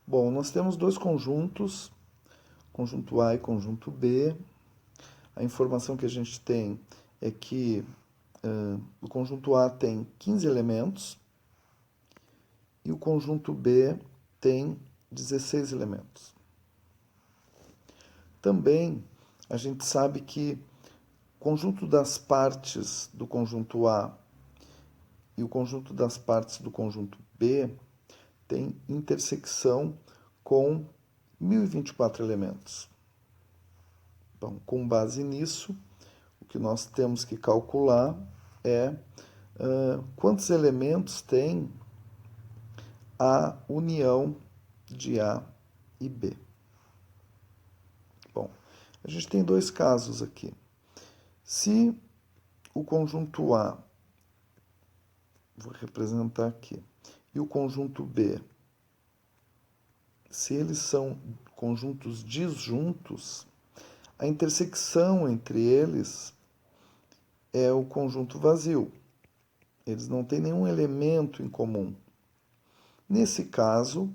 Bom, nós temos dois conjuntos, conjunto A e conjunto B. A informação que a gente tem é que o conjunto A tem 15 elementos e o conjunto B tem 16 elementos. Também a gente sabe que o conjunto das partes do conjunto A e o conjunto das partes do conjunto B tem intersecção com 1024 elementos. Então, com base nisso, o que nós temos que calcular é quantos elementos tem a união de A e B. Bom, a gente tem dois casos aqui. Se o conjunto A, vou representar aqui, e o conjunto B, se eles são conjuntos disjuntos, a intersecção entre eles é o conjunto vazio. Eles não têm nenhum elemento em comum. Nesse caso,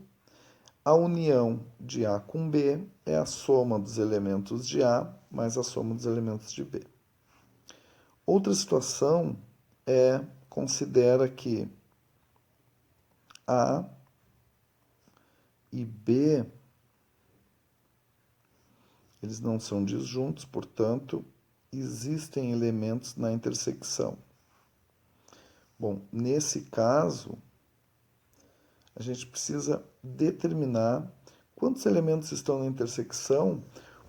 a união de A com B é a soma dos elementos de A mais a soma dos elementos de B. Outra situação considera que A e B eles não são disjuntos, portanto, existem elementos na intersecção. Bom, nesse caso, a gente precisa determinar quantos elementos estão na intersecção,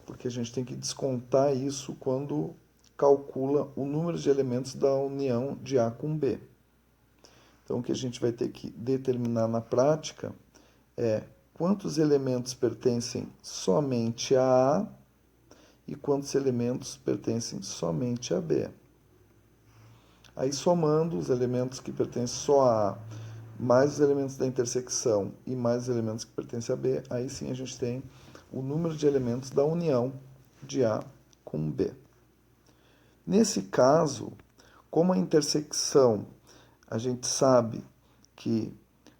porque a gente tem que descontar isso quando calcula o número de elementos da união de A com B. Então, o que a gente vai ter que determinar na prática é quantos elementos pertencem somente a A e quantos elementos pertencem somente a B. Aí, somando os elementos que pertencem só a A, mais os elementos da intersecção e mais os elementos que pertencem a B, aí sim a gente tem o número de elementos da união de A com B. Nesse caso, como a intersecção, a gente sabe que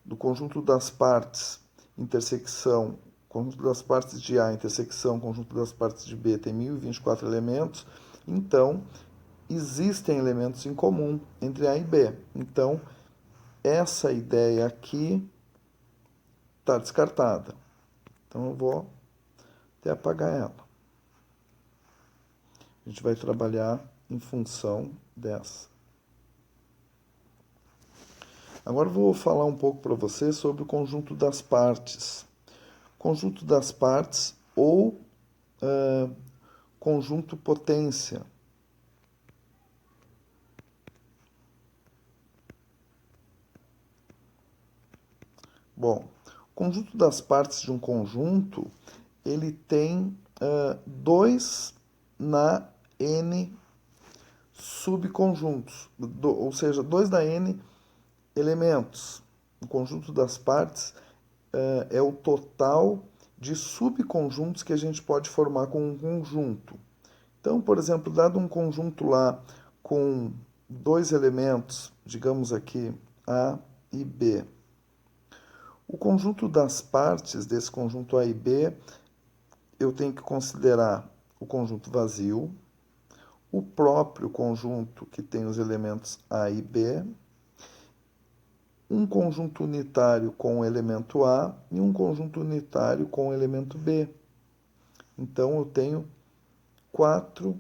do conjunto das partes, intersecção, conjunto das partes de A, intersecção, conjunto das partes de B tem 1024 elementos, então existem elementos em comum entre A e B. Então, essa ideia aqui está descartada. Então, eu vou até apagar ela. A gente vai trabalhar em função dessa. Agora eu vou falar um pouco para você sobre o conjunto das partes. Conjunto das partes ou conjunto potência. Bom, o conjunto das partes de um conjunto, ele tem 2 na n subconjuntos, ou seja, 2 na n elementos. O conjunto das partes é o total de subconjuntos que a gente pode formar com um conjunto. Então, por exemplo, dado um conjunto lá com 2 elementos, digamos aqui A e B, o conjunto das partes desse conjunto A e B, eu tenho que considerar o conjunto vazio, o próprio conjunto que tem os elementos A e B, um conjunto unitário com o elemento A e um conjunto unitário com o elemento B. Então, eu tenho 4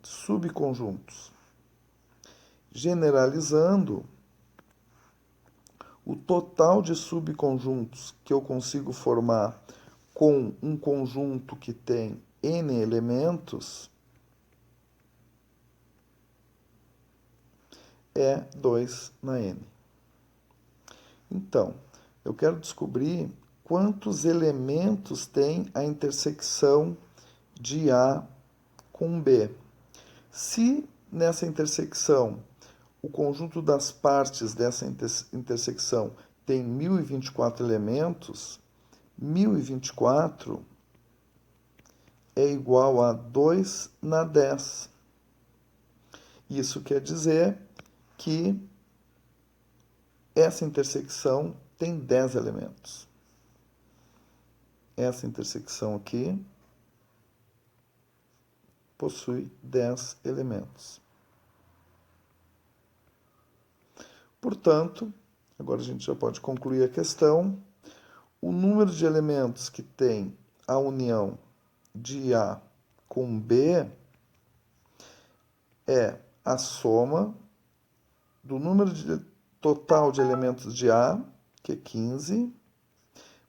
subconjuntos. Generalizando, o total de subconjuntos que eu consigo formar com um conjunto que tem n elementos é 2 na n. Então, eu quero descobrir quantos elementos tem a intersecção de A com B. Se nessa intersecção o conjunto das partes dessa intersecção tem 1024 elementos, 1024 é igual a 2 na 10. Isso quer dizer que essa intersecção tem 10 elementos. essa intersecção aqui possui 10 elementos. Portanto, agora a gente já pode concluir a questão. O número de elementos que tem a união de A com B é a soma do número total de elementos de A, que é 15,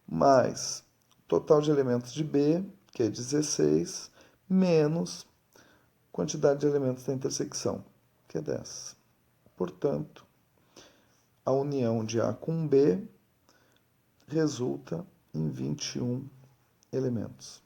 mais o total de elementos de B, que é 16, menos quantidade de elementos da intersecção, que é 10. Portanto, a união de A com B resulta em 21 elementos.